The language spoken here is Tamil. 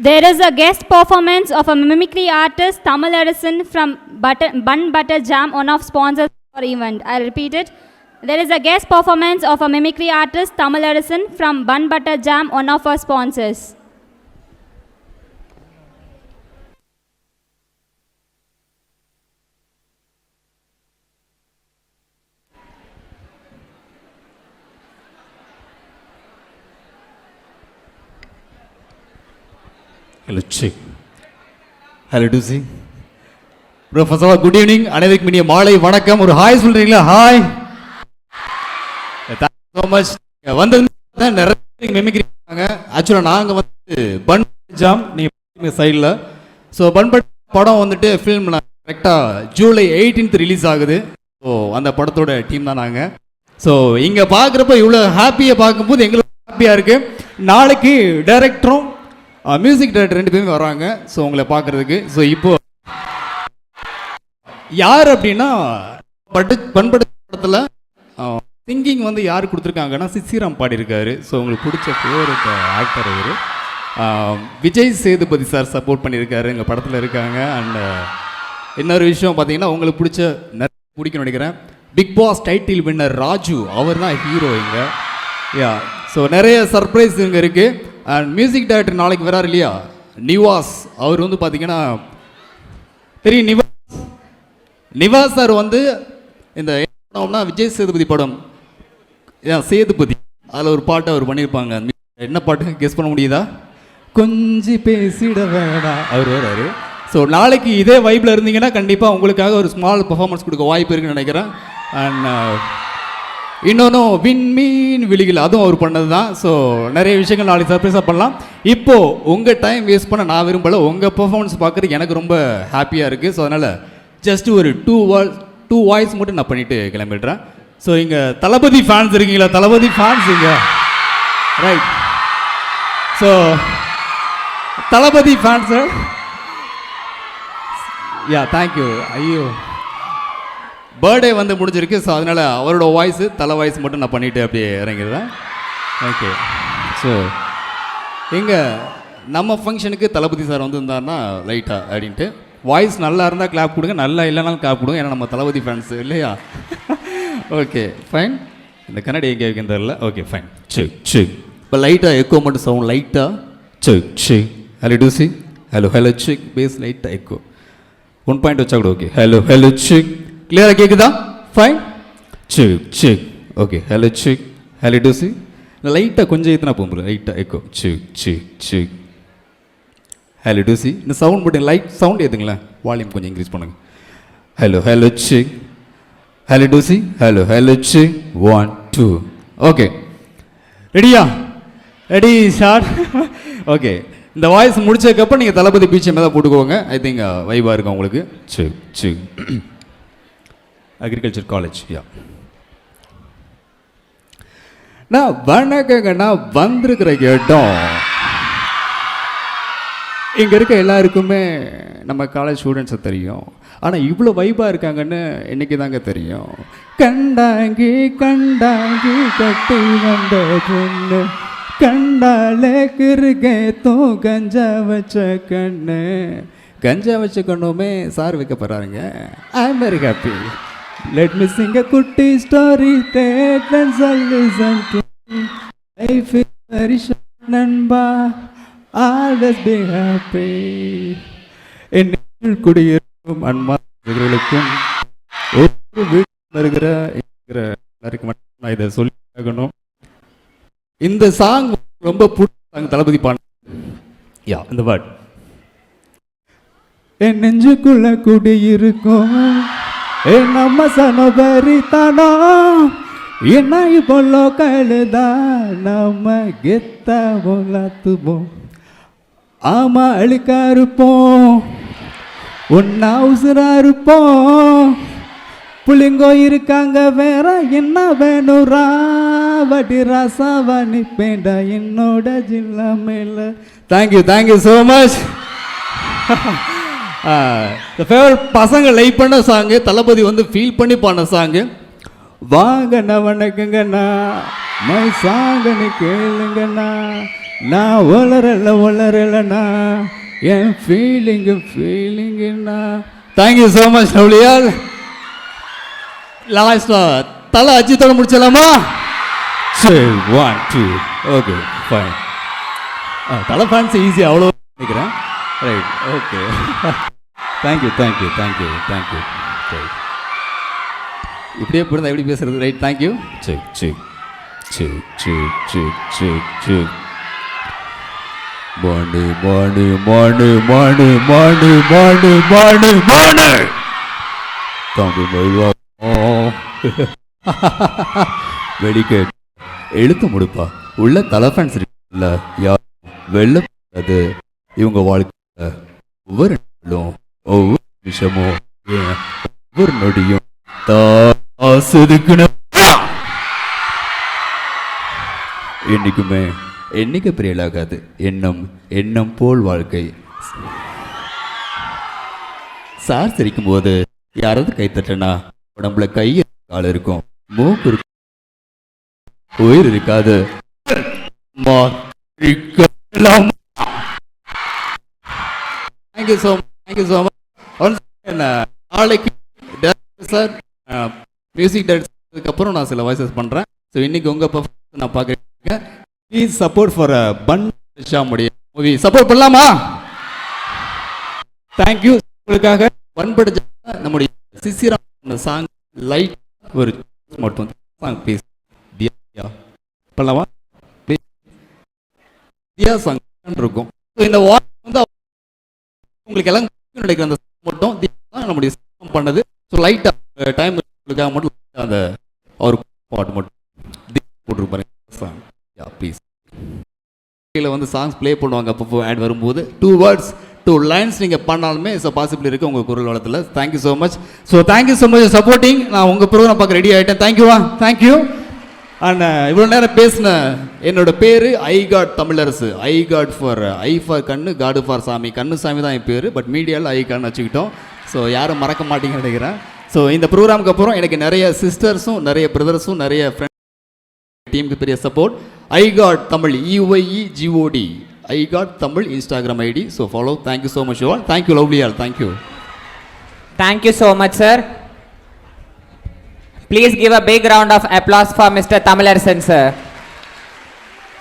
There is a guest performance of a mimicry artist Tamil Edison from Bun Butter Jam, one of sponsors for event. I repeat it. There is a guest performance of a mimicry artist Tamil Edison from Bun Butter Jam, one of our sponsors. Hello, check. Hello, Dusi. Professor, good evening. அனைவருக்கும் இனிய மாலை வணக்கம். ஒரு ஹாய் சொல்றீங்களா? Hi. Thank you so much. வந்தது நிறைய மிமிக்ரி பண்ணாங்க. ஆக்சுவலா நாங்க வந்து பன் ஜாம் நீங்க சைடுல. ஸோ பன் படம் வந்துட்டு ஃபிலிம்ல கரெக்டா ஜூலை 18th ரிலீஸ் ஆகுது. ஸோ அந்த படத்தோட டீம் தான் நாங்க. ஸோ இங்க பாக்குறப்ப இவ்வளவு ஹாப்பியா பார்க்கும்போது எங்களுக்கு ஹாப்பியா இருக்கு. நாளைக்கு டைரக்டரும் மியூசிக் டைரக்டர் 2 பேருமே வராங்க. ஸோ உங்களை பார்க்குறதுக்கு. ஸோ இப்போ யார் அப்படின்னா பண்படு படத்தில் சிங்கிங் வந்து யார் கொடுத்துருக்காங்கன்னா சிசிராம் பாடியிருக்காரு. ஸோ உங்களுக்கு பிடிச்ச ஃபேவரட் ஆக்டர் இவர். விஜய் சேதுபதி சார் சப்போர்ட் பண்ணியிருக்காரு, எங்கள் படத்தில் இருக்காங்க. அண்ட் இன்னொரு விஷயம் பார்த்தீங்கன்னா உங்களுக்கு பிடிச்ச நிறைய பிடிக்கும்னு நினைக்கிறேன், Bigg Boss title winner Raju, அவர் தான் ஹீரோ இங்கே. யா, ஸோ நிறைய சர்ப்ரைஸ் இங்கே இருக்குது. அண்ட் மியூசிக் டைரக்டர் நாளைக்கு வராரு இல்லையா, நிவாஸ், அவர் வந்து பார்த்தீங்கன்னா தெரியும். நிவாஸ் சார் வந்து இந்த படம்னா விஜய் சேதுபதி படம் சேதுபதி, அதில் ஒரு பாட்டு அவர் பண்ணியிருப்பாங்க. என்ன பாட்டு கெஸ் பண்ண முடியுதா? கொஞ்சி பேசிட வேடா, அவர் வராரு. ஸோ நாளைக்கு இதே வைப்பில் இருந்தீங்கன்னா கண்டிப்பாக உங்களுக்காக ஒரு ஸ்மால் பர்ஃபார்மன்ஸ் கொடுக்க வாய்ப்பு இருக்குன்னு நினைக்கிறேன். அண்ட் இன்னொன்றும் விண்மீன் விழிகள், அதுவும் அவர் பண்ணது தான். ஸோ நிறைய விஷயங்கள் நாளைக்கு சர்ப்ரைஸாக பண்ணலாம். இப்போது உங்கள் டைம் வேஸ்ட் பண்ண நான் விரும்பலை, உங்கள் பர்ஃபார்மன்ஸ் பார்க்குறதுக்கு எனக்கு ரொம்ப ஹாப்பியாக இருக்குது. ஸோ அதனால் ஜஸ்ட் ஒரு 2 வாய்ஸ் மட்டும் நான் பண்ணிவிட்டு கிளம்பிடுறேன். ஸோ இங்கே தளபதி ஃபேன்ஸ் இருக்கீங்களா? தளபதி ஃபேன்ஸ் இங்கே ரைட். ஸோ தளபதி ஃபேன்ஸ் சார், யா தேங்க்யூ. ஐயோ, பர்த்டே வந்து முடிஞ்சிருக்கு. ஸோ அதனால் அவரோட வாய்ஸு தலை வாய்ஸ் மட்டும் நான் பண்ணிவிட்டு அப்படியே இறங்கிடுறேன். ஓகே. ஸோ எங்கே நம்ம ஃபங்க்ஷனுக்கு தளபதி சார் வந்து இருந்தாருன்னா லைட்டாக அப்படின்ட்டு, வாய்ஸ் நல்லா இருந்தால் கிளாப் கொடுங்க, நல்லா இல்லைனாலும் கிளாப் கொடுங்க, ஏன்னா நம்ம தளபதி ஃபேன்ஸு இல்லையா? Okay fine. இந்த கன்னடி எங்கே இருக்குன்னு தெரியல. Okay fine. Check check. இப்போ லைட்டாக எக்கோ மட்டும் சவுண்ட் லைட்டாக. Check check. ஹலோ டூசி. Hello hello check. பேஸ் லைட்டாக எக்கோ 1 பாயிண்ட் வச்சா கூட ஓகே. Hello hello check. கிளியராக கேட்குதா? Fine. Check check. Okay hello check. Hello டூசி. லைட்டாக கொஞ்சம் ஏற்றினா போகும்போது லைட்டாக echo. Check check check. Hello டூசி. இந்த சவுண்ட் மட்டும் லைட் சவுண்ட் ஏற்றுங்களேன், வால்யூம் கொஞ்சம் இன்க்ரீஸ் பண்ணுங்கள். Hello hello check. ஹலோ டூசி. Hello hello check. 1 2. ஓகே ரெடியா? Ready short. ஓகே, இந்த வாய்ஸ் முடிச்சதுக்கப்புறம் நீங்கள் தளபதி பிஜிஎம் தான் போட்டுக்கோங்க. ஐ திங்க் வைபாக இருக்கும் உங்களுக்கு. Check check. Agriculture college. Yeah, நான் வணக்கங்க. நான் வந்திருக்கிற இடம் இங்கே இருக்க எல்லாருக்குமே நம்ம காலேஜ் ஸ்டூடெண்ட்ஸை தெரியும். ஆனால் இவ்வளோ வைபாக இருக்காங்கன்னு இன்றைக்கி தாங்க தெரியும். கண்டாங்கி கண்டாங்கி கட்டி வந்த பொண்ணு, கண்டாலே கிருகே தூ கஞ்சா வச்ச கண்ணு. கஞ்சா வச்ச கண்ணுமே சார் வைக்க போகிறாருங்க. I am very happy. Let me sing a குட்டி story date and listen to life is very short நண்பா, always be happy. என்னில் குடியிருக்கும் அன்பார்களுக்கும் ஒரு வீட்டில் இருக்கிற எல்லாருக்கும் மட்டும் நான் இதை சொல்லி ஆகணும். இந்த சாங் ரொம்ப பிடிச்ச சாங் தளபதி பாடு. யா, இந்த வேர்ட் என் நெஞ்சுக்குள்ள குடியிருக்கும் என் நம்ம சனபரி தானோ, என்ன இப்போ கழுதான் நம்ம கெத்தா போலாத்துவோம். ஆமா அழுக்கா இருப்போம், ஒன்னா உசுரா இருப்போம். புள்ளிங்கோ இருக்காங்க வேற என்ன வேணுரா, வடி ராசாவா நிப்பேண்டா என்னோட ஜில்லா மேல. Thank you thank you so much. Favourite பசங்க லைக் பண்ண சாங்கு, தளபதி வந்து ஃபீல் பண்ணி பாடின சாங்கு. வாங்கண்ணா வணக்கங்கண்ணா, மை சாங்கன்னு கேளுங்கண்ணா, நான் வளரலண்ணா என் ஃபீலிங்குண்ணா. தேங்க்யூ ஸோ மச் லவ்லியால். லாஸ்டா தலை அஜித்தோட முடிச்சலாமா? சரி 1 2 ஓகே ஃபைன். தலை ஃபேன்ஸ் ஈஸியாக அவ்வளோ நினைக்கிறேன். Right okay. Thank you thank you thank you thank you. சரி இப்படியே பிறந்தா எப்படி பேசுறது? Right thank you. சரி சரி சரி சரி சரி சரி சரி. மாடு மாடு மாடு மாடு மாடு மாடு மாடு மாடு தம்பி மயில்வா வெடிக்கேட் எழுத்து முடிப்பா உள்ள தலஃபன்ஸ் இருக்குல்ல யார் வெள்ளது இவங்க வாழ்க்கையில ஒவ்வொரு நாளும் ஒவ்வொரு நிமிஷமும் ஒவ்வொரு நொடியும் தாசுதுக்குன்னு என்னைக்குமே என்னைக்கு பிரியலாகாது. எண்ணம் எண்ணம் போல் வாழ்க்கை. சார் சிரிக்கும் போது யாராவது கை தட்டனா உடம்புல கை கால் இருக்கும், மூக்கு இருக்கும், உயிர் இருக்காது. Thank you so much. Thank you so much. நாளைக்கு சார் மியூசிக் டைரக்டருக்கு அப்புறம் நான் சில வாய்ஸஸ் பண்ணுறேன். ஸோ இன்னைக்கு உங்கள் பர்ஃபார்மன்ஸ் நான் பார்க்குறேன். ப்ளீஸ் சப்போர்ட் ஃபார் பன் ஷாமுடைய மூவி. சப்போர்ட் பண்ணலாமா? தேங்க்யூ. உங்களுக்காக பண்பட நம்முடைய சிசிராம் சாங் லைட் ஒரு மட்டும் சாங் ப்ளீஸ். தியா பண்ணலாமா? தியா சாங் இருக்கும். இந்த வாய்ஸ் வந்து உங்களுக்கு எல்லாம் நினைக்கிற அந்த மட்டும் தான் நம்முடைய பண்ணது. ஸோ லைட்டாக டைம் உங்களுக்காக மட்டும் அந்த அவர் பாட்டு மட்டும் போட்டிருப்பாரு சாங். Yeah please. வந்து சாங்ஸ் ப்ளே பண்ணுவாங்க அப்போ ஆட் வரும்போது 2 வேர்ட்ஸ் 2 லைன்ஸ் நீங்கள் பண்ணாலுமே ஸோ பாசிபிள் இருக்குது உங்கள் குரல் வளத்தில். Thank you so much. So thank you so much supporting. நான் உங்கள் ப்ரோக்ராம் பார்க்க ரெடி ஆகிட்டேன். தேங்க்யூவா தேங்க்யூ. அண்ட் இவ்வளோ நேரம் பேசின என்னோட பேர் eye god Tamilarasu. Eye god for eye for கண்ணு, காடு ஃபார் சாமி. கண்ணு சாமி தான் என் பேர், பட் மீடியாவில் ஐ கான்னு வச்சுக்கிட்டோம். ஸோ யாரும் மறக்க மாட்டீங்கன்னு நினைக்கிறேன். ஸோ இந்த ப்ரோக்ராமுக்கு அப்புறம் எனக்கு நிறைய சிஸ்டர்ஸும் நிறைய பிரதர்ஸும் நிறைய ஃப்ரெண்ட்ஸ் டீமுக்கு பெரிய support. Eye god Tamil EYEGOD eye god Tamil Instagram ID. So follow. Thank you so much all. Thank you lovely all. Thank you. Thank you so much, sir. Please give a big round of applause for Mr. Tamilarasan, sir.